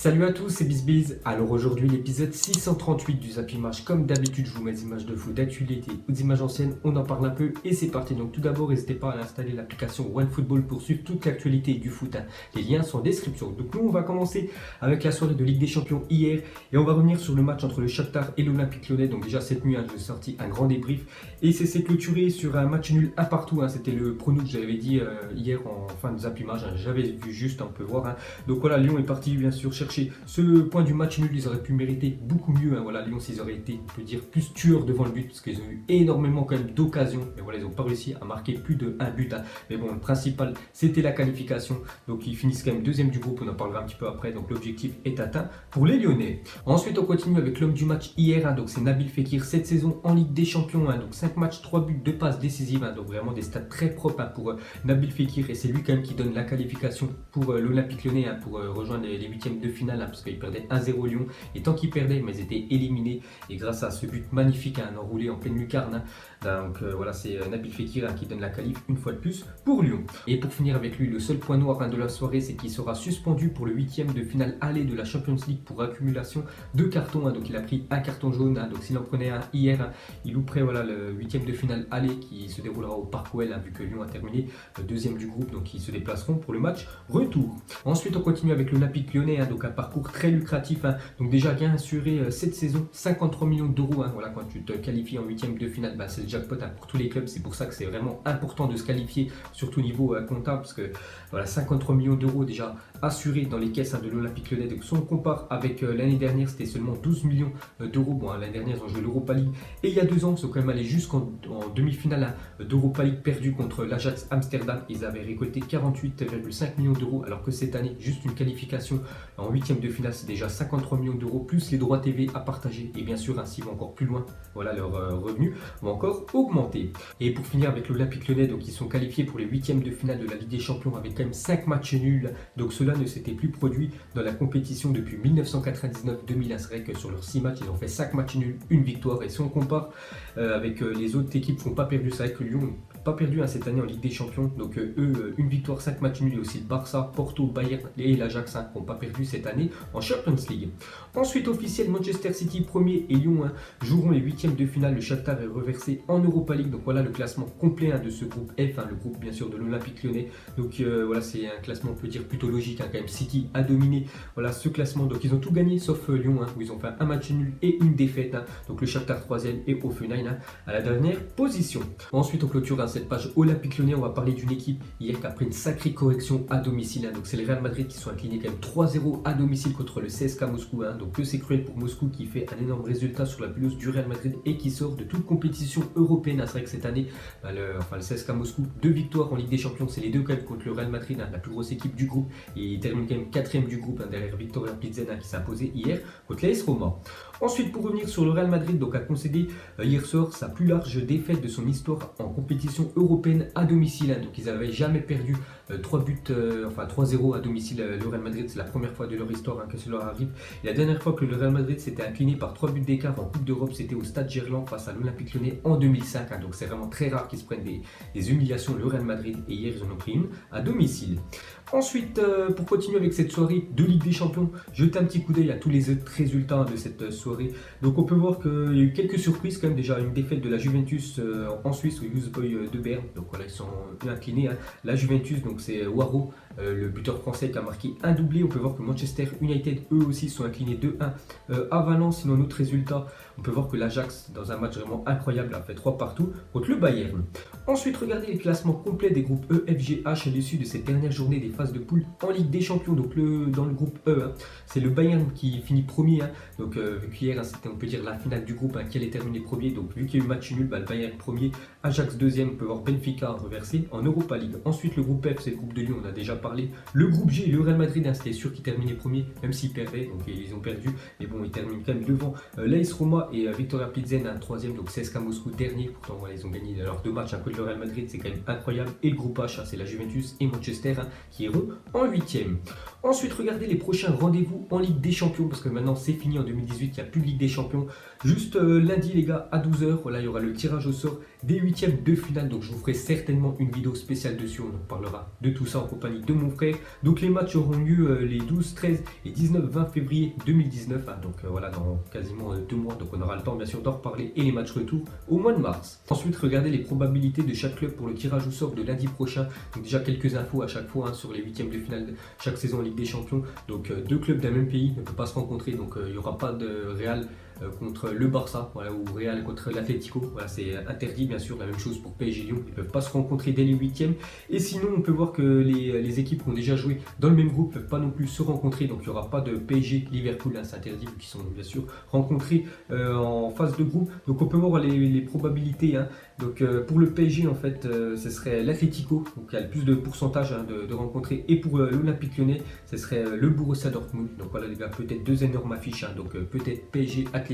Salut à tous, c'est BizBiz. Alors aujourd'hui l'épisode 638 du Zappy Match. Comme d'habitude je vous mets des images de foot d'actualité ou des images anciennes, on en parle un peu et c'est parti. Donc tout d'abord n'hésitez pas à installer l'application OneFootball pour suivre toute l'actualité du foot. Les liens sont en description. Donc nous on va commencer avec la soirée de Ligue des Champions hier et on va revenir sur le match entre le Shakhtar et l'Olympique Lyonnais. Donc déjà cette nuit je vous ai sorti un grand débrief et c'est s'est clôturé sur un match nul un partout. C'était le prono que j'avais dit hier en fin de Zappy Match. J'avais vu juste, on peut voir. Donc voilà, Lyon est parti bien sûr chercher ce point du match nul. Ils auraient pu mériter beaucoup mieux. Voilà, Lyon, s'ils auraient été, on peut dire, plus tueurs devant le but, parce qu'ils ont eu énormément quand même d'occasions. Mais voilà, ils n'ont pas réussi à marquer plus d'un but. Mais bon, le principal, c'était la qualification. Donc ils finissent quand même deuxième du groupe. On en parlera un petit peu après. Donc l'objectif est atteint pour les Lyonnais. Ensuite, on continue avec l'homme du match hier. Donc c'est Nabil Fekir, cette saison en Ligue des Champions. Donc 5 matchs, 3 buts, 2 passes décisives. Donc vraiment des stats très propres pour Nabil Fekir. Et c'est lui quand même qui donne la qualification pour l'Olympique Lyonnais pour rejoindre les huitièmes de finale. Parce qu'ils perdaient 1-0 Lyon, et tant qu'ils perdaient, mais ils étaient éliminés, et grâce à ce but magnifique, enroulé en pleine lucarne, donc voilà, c'est Nabil Fekir qui donne la qualif une fois de plus pour Lyon. Et pour finir avec lui, le seul point noir de la soirée, c'est qu'il sera suspendu pour le huitième de finale aller de la Champions League pour accumulation de cartons, donc il a pris un carton jaune, donc s'il en prenait un hier, il louperait le huitième de finale aller qui se déroulera au Parc OL, vu que Lyon a terminé deuxième du groupe, donc ils se déplaceront pour le match retour. Ensuite on continue avec l'Olympique Lyonnais, donc un parcours très lucratif. Donc déjà bien assuré cette saison, 53 millions d'euros. Voilà, quand tu te qualifies en huitième de finale, c'est le jackpot pour tous les clubs. C'est pour ça que c'est vraiment important de se qualifier, surtout au niveau comptable, parce que voilà, 53 millions d'euros déjà assurés dans les caisses de l'Olympique Lyonnais. Donc si on compare avec l'année dernière, c'était seulement 12 millions d'euros. Bon, l'année dernière ils ont joué l'Europa League, et il y a 2 ans ils sont quand même allés jusqu'en demi-finale d'Europa League perdue contre l'Ajax Amsterdam. Ils avaient récolté 48,5 millions d'euros, alors que cette année, juste une qualification en huitième de finale, c'est déjà 53 millions d'euros, plus les droits TV à partager. Et bien sûr, s'ils vont encore plus loin, voilà, leurs revenus vont encore augmenter. Et pour finir avec l'Olympique Lyonnais, donc ils sont qualifiés pour les huitièmes de finale de la Ligue des Champions avec quand même 5 matchs nuls. Donc cela ne s'était plus produit dans la compétition depuis 1999-2001. C'est vrai que sur leurs 6 matchs, ils ont fait 5 matchs nuls, une victoire. Et si on compare avec les autres équipes qui n'ont pas perdu, c'est vrai que Lyon pas perdu cette année en Ligue des Champions, donc eux, une victoire, 5 matchs nuls, et aussi le Barça, Porto, Bayern et l'Ajax qui n'ont pas perdu cette année en Champions League. Ensuite, officiel, Manchester City premier et Lyon joueront les huitièmes de finale. Le Shakhtar est reversé en Europa League. Donc voilà le classement complet de ce groupe F, le groupe bien sûr de l'Olympique Lyonnais. Donc voilà, c'est un classement, on peut dire, plutôt logique. Quand même, City a dominé voilà, ce classement. Donc ils ont tout gagné sauf Lyon, où ils ont fait un match nul et une défaite. Donc le Shakhtar 3e et Hoffenheim à la dernière position. Ensuite, on clôture cette page Olympique Lyonnais. On va parler d'une équipe hier qui a pris une sacrée correction à domicile. Donc c'est le Real Madrid qui sont inclinés quand même 3-0 à domicile contre le CSKA Moscou. Donc que c'est cruel pour Moscou qui fait un énorme résultat sur la pelouse du Real Madrid et qui sort de toute compétition européenne. C'est vrai que cette année, le CSKA Moscou, 2 victoires en Ligue des Champions. C'est les deux quand même contre le Real Madrid, la plus grosse équipe du groupe. Et il termine quand même 4e du groupe derrière Victoria Plzen qui s'est imposé hier contre l'AS Roma. Ensuite, pour revenir sur le Real Madrid, donc a concédé hier soir sa plus large défaite de son histoire en compétition européenne à domicile. Donc ils n'avaient jamais perdu 3-0 à domicile. Le Real Madrid, c'est la première fois de leur histoire que cela arrive. Et la dernière fois que le Real Madrid s'était incliné par 3 buts d'écart en Coupe d'Europe, c'était au Stade Gerland face à l'Olympique Lyonnais en 2005. Donc c'est vraiment très rare qu'ils se prennent des humiliations, le Real Madrid. Et hier, ils en ont pris une à domicile. Ensuite, pour continuer avec cette soirée de Ligue des Champions, jetez un petit coup d'œil à tous les autres résultats de cette soirée. Donc on peut voir qu'il y a eu quelques surprises quand même. Déjà une défaite de la Juventus en Suisse au Youth Boy de Berne. Donc voilà, ils sont inclinés. La Juventus, donc c'est Waro, le buteur français qui a marqué un doublé. On peut voir que Manchester United, eux aussi, sont inclinés 2-1 à Valence. Sinon, un autre résultat, on peut voir que l'Ajax, dans un match vraiment incroyable, a fait 3 partout contre le Bayern. Ensuite, regardez les classements complets des groupes E, F, G, H à l'issue de cette dernière journée des phases de poule en Ligue des Champions. Donc dans le groupe E, c'est le Bayern qui finit premier. Donc vu qu'hier, c'était, on peut dire, la finale du groupe qui allait terminer premier. Donc vu qu'il y a eu match nul, le Bayern premier, Ajax deuxième, on peut voir Benfica reversé en Europa League. Ensuite, le groupe F, c'est le groupe de Lyon, on a déjà parlé. Le groupe G, le Real Madrid, c'était sûr qu'ils terminaient premier, même s'ils perdaient. Donc ils ont perdu, mais bon, ils terminent quand même devant l'AS Roma et Victoria Plzen, troisième. Donc CSKA Moscou dernier. Pourtant, voilà, ils ont gagné leurs 2 matchs contre le Real Madrid, c'est quand même incroyable. Et le groupe H, c'est la Juventus et Manchester qui est en 8e. Ensuite, regardez les prochains rendez-vous en Ligue des Champions, parce que maintenant c'est fini en 2018, il n'y a plus de Ligue des Champions. Juste lundi les gars à 12h, voilà, il y aura le tirage au sort des huitièmes de finale donc je vous ferai certainement une vidéo spéciale dessus, on en parlera de tout ça en compagnie de mon frère. Donc les matchs auront lieu les 12, 13 et 19-20 février 2019, donc voilà, dans quasiment 2 mois, donc on aura le temps bien sûr d'en reparler, et les matchs retour au mois de mars. Ensuite, regardez les probabilités de chaque club pour le tirage au sort de lundi prochain. Donc déjà quelques infos à chaque fois sur les huitièmes de finale de chaque saison en Ligue des Champions. Donc deux clubs d'un même pays ne peuvent pas se rencontrer, donc il n'y aura pas de Real contre le Barça, voilà, ou Real contre l'Atlético, voilà, c'est interdit bien sûr. La même chose pour PSG Lyon, ils ne peuvent pas se rencontrer dès les huitièmes. Et sinon on peut voir que les équipes qui ont déjà joué dans le même groupe ne peuvent pas non plus se rencontrer, donc il n'y aura pas de PSG Liverpool, c'est interdit vu qu'ils sont bien sûr rencontrés en phase de groupe. Donc on peut voir les probabilités, donc pour le PSG en fait ce serait l'Atlético, donc il y a le plus de pourcentage de rencontrer, et pour l'Olympique Lyonnais ce serait le Borussia Dortmund. Donc voilà les gars, peut-être deux énormes affiches, donc peut-être PSG Atlético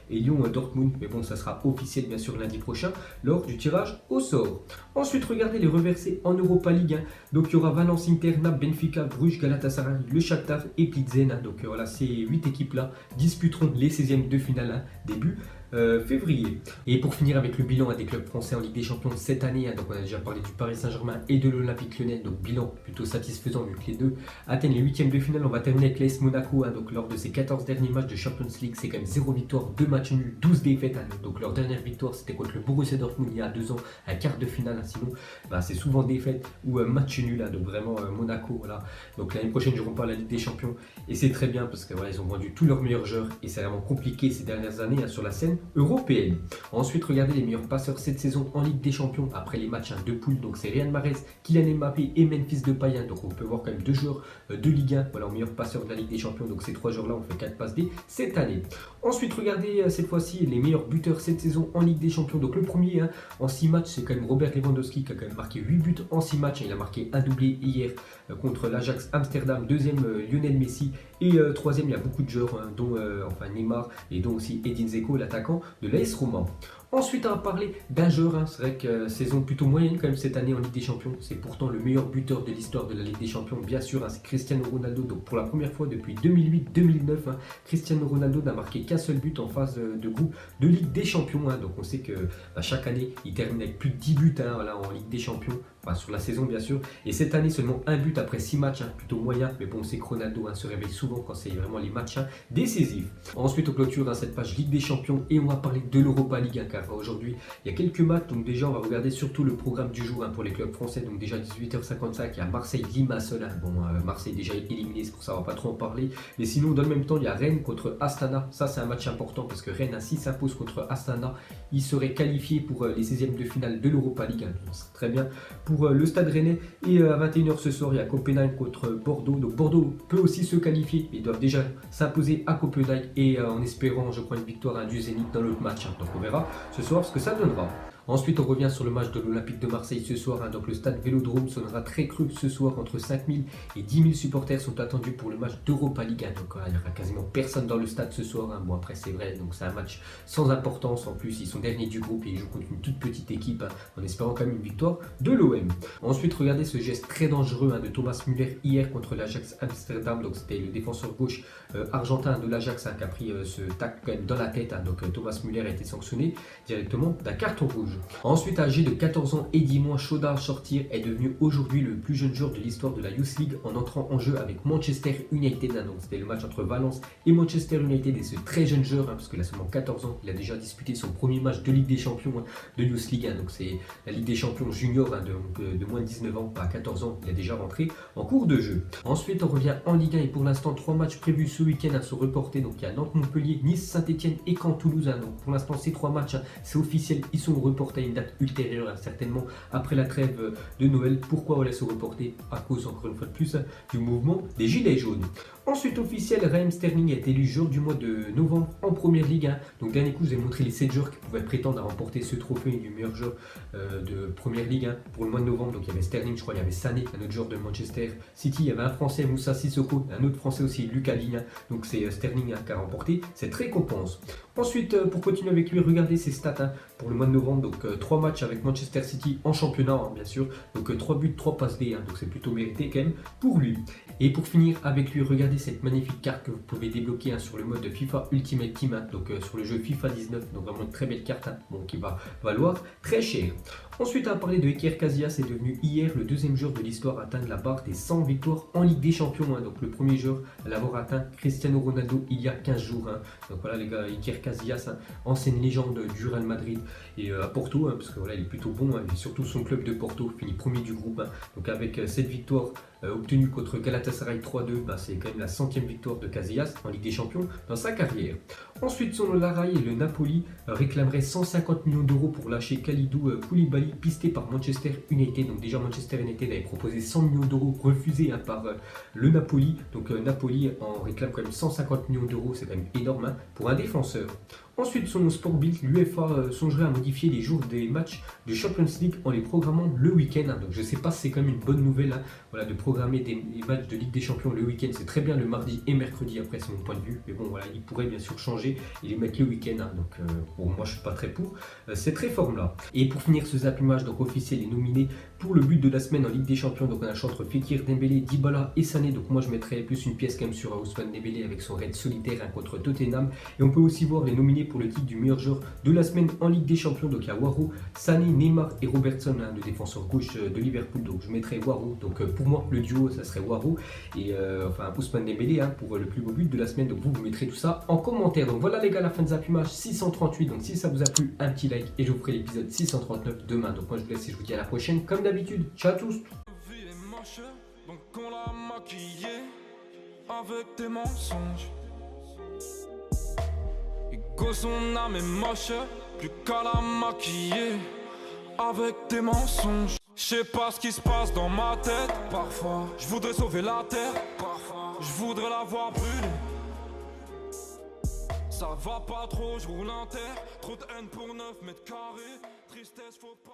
et Lyon Dortmund, mais bon ça sera officiel bien sûr lundi prochain lors du tirage au sort. Ensuite regardez les reversés en Europa League, donc il y aura Valence, Inter, Naples, Benfica, Bruges, Galatasaray, le Shakhtar et Pilsen, donc voilà, ces 8 équipes là disputeront les 16e de finale début février. Et pour finir avec le bilan des clubs français en Ligue des Champions cette année, donc on a déjà parlé du Paris Saint-Germain et de l'Olympique Lyonnais, donc bilan plutôt satisfaisant vu que les deux atteignent les 8e de finale. On va terminer avec l'AS Monaco, donc lors de ses 14 derniers matchs de Champions League, c'est quand même 0 victoire, 2 matchs nuls, 12 défaites, donc leur dernière victoire c'était contre le Borussia Dortmund il y a 2 ans, un quart de finale, sinon c'est souvent défaite ou match nul, donc vraiment Monaco, voilà. Donc l'année prochaine ils joueront pas la Ligue des Champions, et c'est très bien parce que voilà, ils ont vendu tous leurs meilleurs joueurs et c'est vraiment compliqué ces dernières années sur la scène européenne. Ensuite, regardez les meilleurs passeurs cette saison en Ligue des Champions après les matchs de poule. Donc c'est Riyad Mahrez, Kylian Mbappé et Memphis Depay. Donc on peut voir quand même 2 joueurs de Ligue 1, voilà, meilleurs passeurs de la Ligue des Champions. Donc ces 3 joueurs-là ont fait 4 passes D cette année. Ensuite, regardez cette fois-ci les meilleurs buteurs cette saison en Ligue des Champions. Donc le premier en 6 matchs, c'est quand même Robert Lewandowski qui a quand même marqué 8 buts en 6 matchs. Il a marqué un doublé hier contre l'Ajax Amsterdam. Deuxième, Lionel Messi. Et troisième, il y a beaucoup de joueurs, dont Neymar et dont aussi Edin Dzeko, l'attaquant de l'AS Roma. Ensuite, on va parler d'un joueur, c'est vrai que saison plutôt moyenne quand même cette année en Ligue des Champions. C'est pourtant le meilleur buteur de l'histoire de la Ligue des Champions, bien sûr, c'est Cristiano Ronaldo. Donc pour la première fois depuis 2008-2009, Cristiano Ronaldo n'a marqué qu'un seul but en phase de groupe de Ligue des Champions. Donc on sait que chaque année, il termine avec plus de 10 buts voilà, en Ligue des Champions. Sur la saison bien sûr, et cette année seulement un but après 6 matchs, plutôt moyen, mais bon, c'est que Ronaldo se réveille souvent quand c'est vraiment les matchs décisifs. Ensuite on clôture cette page Ligue des Champions et on va parler de l'Europa League, car aujourd'hui il y a quelques matchs. Donc déjà on va regarder surtout le programme du jour pour les clubs français. Donc déjà 18h55, il y a Marseille-Limassol, Marseille déjà éliminé, c'est pour ça on va pas trop en parler, mais sinon dans le même temps il y a Rennes contre Astana. Ça c'est un match important parce que Rennes, s'il s'impose contre Astana, il serait qualifié pour les 16e de finale de l'Europa League, donc c'est très bien pour le Stade Rennais. Et à 21h ce soir, il y a Copenhague contre Bordeaux. Donc Bordeaux peut aussi se qualifier, mais ils doivent déjà s'imposer à Copenhague, et en espérant, je crois, une victoire du Zénith dans l'autre match. Donc on verra ce soir ce que ça donnera. Ensuite, on revient sur le match de l'Olympique de Marseille ce soir. Donc le stade Vélodrome sonnera très creux ce soir. Entre 5000 et 10 000 supporters sont attendus pour le match d'Europa League. Donc il n'y aura quasiment personne dans le stade ce soir. Bon, après c'est vrai, donc c'est un match sans importance. En plus, ils sont derniers du groupe et ils jouent contre une toute petite équipe, en espérant quand même une victoire de l'OM. Ensuite, regardez ce geste très dangereux de Thomas Müller hier contre l'Ajax Amsterdam. Donc c'était le défenseur gauche argentin de l'Ajax qui a pris ce tac quand même dans la tête. Donc Thomas Müller a été sanctionné directement d'un carton rouge. Ensuite, âgé de 14 ans et 10 mois, Shodar Shortir est devenu aujourd'hui le plus jeune joueur de l'histoire de la Youth League en entrant en jeu avec Manchester United. Donc c'était le match entre Valence et Manchester United, et ce très jeune joueur, parce qu'il a seulement 14 ans, il a déjà disputé son premier match de Ligue des Champions de Youth League. Donc c'est la Ligue des Champions junior de moins de 19 ans, pas à 14 ans, il a déjà rentré en cours de jeu. Ensuite, on revient en Ligue 1 et pour l'instant 3 matchs prévus ce week-end sont reportés. Donc il y a Nantes-Montpellier, Nice, Saint-Etienne et Caen-Toulouse. Donc pour l'instant ces 3 matchs c'est officiel, ils sont reportés à une date ultérieure, certainement après la trêve de Noël. Pourquoi on laisse se reporter? À cause, encore une fois de plus, du mouvement des Gilets jaunes. Ensuite, officiel, Raheem Sterling a été élu joueur du mois de novembre en première ligue. Donc dernier coup, je vous ai montré les 7 joueurs qui pouvaient prétendre à remporter ce trophée du meilleur joueur de première ligue pour le mois de novembre. Donc il y avait Sterling, je crois, il y avait Sané, un autre joueur de Manchester City, il y avait un Français, Moussa Sissoko, un autre Français aussi, Lucas Digne. Donc c'est Sterling qui a remporté cette récompense. Ensuite, pour continuer avec lui, regardez ses stats pour le mois de novembre. Donc donc 3 matchs avec Manchester City en championnat, hein, bien sûr. Donc 3 buts, 3 passes D, hein, donc c'est plutôt mérité quand même pour lui. Et pour finir avec lui, regardez cette magnifique carte que vous pouvez débloquer, hein, sur le mode de FIFA Ultimate Team, hein, donc sur le jeu FIFA 19, donc vraiment une très belle carte, hein, bon, qui va valoir très cher. Ensuite, à parler de Iker Casillas, est devenu hier le deuxième joueur de l'histoire à atteindre la barre des 100 victoires en Ligue des Champions, hein, donc le premier joueur à l'avoir atteint, Cristiano Ronaldo, il y a 15 jours. Hein. Donc voilà les gars, Iker Casillas, hein, ancienne légende du Real Madrid et à Porto, hein, parce que voilà, il est plutôt bon, hein, et surtout son club de Porto finit premier du groupe, hein. Donc avec cette victoire obtenue contre Galatasaray 3-2, bah, c'est quand même la 100e victoire de Casillas en Ligue des Champions dans sa carrière. Ensuite, selon la RAI, le Napoli réclamerait 150 millions d'euros pour lâcher Kalidou Koulibaly, pisté par Manchester United. Donc déjà Manchester United avait proposé 100 millions d'euros refusés, hein, par le Napoli. Donc Napoli en réclame quand même 150 millions d'euros, c'est quand même énorme, hein, pour un défenseur. Ensuite, selon Sportbill, l'UEFA songerait à modifier les jours des matchs de Champions League en les programmant le week-end, hein. Donc je ne sais pas si c'est quand même une bonne nouvelle, hein, voilà, de programmer des matchs de Ligue des Champions le week-end. C'est très bien le mardi et mercredi, après c'est mon point de vue. Mais bon voilà, ils pourraient bien sûr changer et les mettre le week-end, hein. Donc bon, moi je suis pas très pour cette réforme-là. Et pour finir ce zappimage, donc officiel est nominé pour le but de la semaine en Ligue des Champions. Donc on a le choix entre Fekir, Dembélé, Dybala et Sané. Donc moi je mettrais plus une pièce quand même sur Ousmane Dembélé avec son raid solitaire, hein, contre Tottenham. Et on peut aussi voir les nominés pour le titre du meilleur joueur de la semaine en Ligue des Champions. Donc il y a Waro, Sané, Neymar et Robertson, hein, le défenseur gauche de Liverpool. Donc je mettrais Waro. Donc pour moi le duo ça serait Waro et enfin Ousmane Dembélé, hein, pour le plus beau but de la semaine. Donc vous mettrez tout ça en commentaire. Donc voilà les gars, la fin de Zappimage 638. Donc si ça vous a plu, un petit like et je vous ferai l'épisode 639 demain. Donc moi je vous laisse et je vous dis à la prochaine comme d'habitude. Ciao à tous. Donc on l'a maquillé avec des mensonges. Et que son âme est moche, plus qu'à la maquiller avec des mensonges. Je sais pas ce qui se passe dans ma tête. Parfois, je voudrais sauver la terre. Parfois, je voudrais la voir brûler. Ça va pas trop, je roule un terre. Trop de haine pour 9 mètres carrés. Tristesse, faut pas.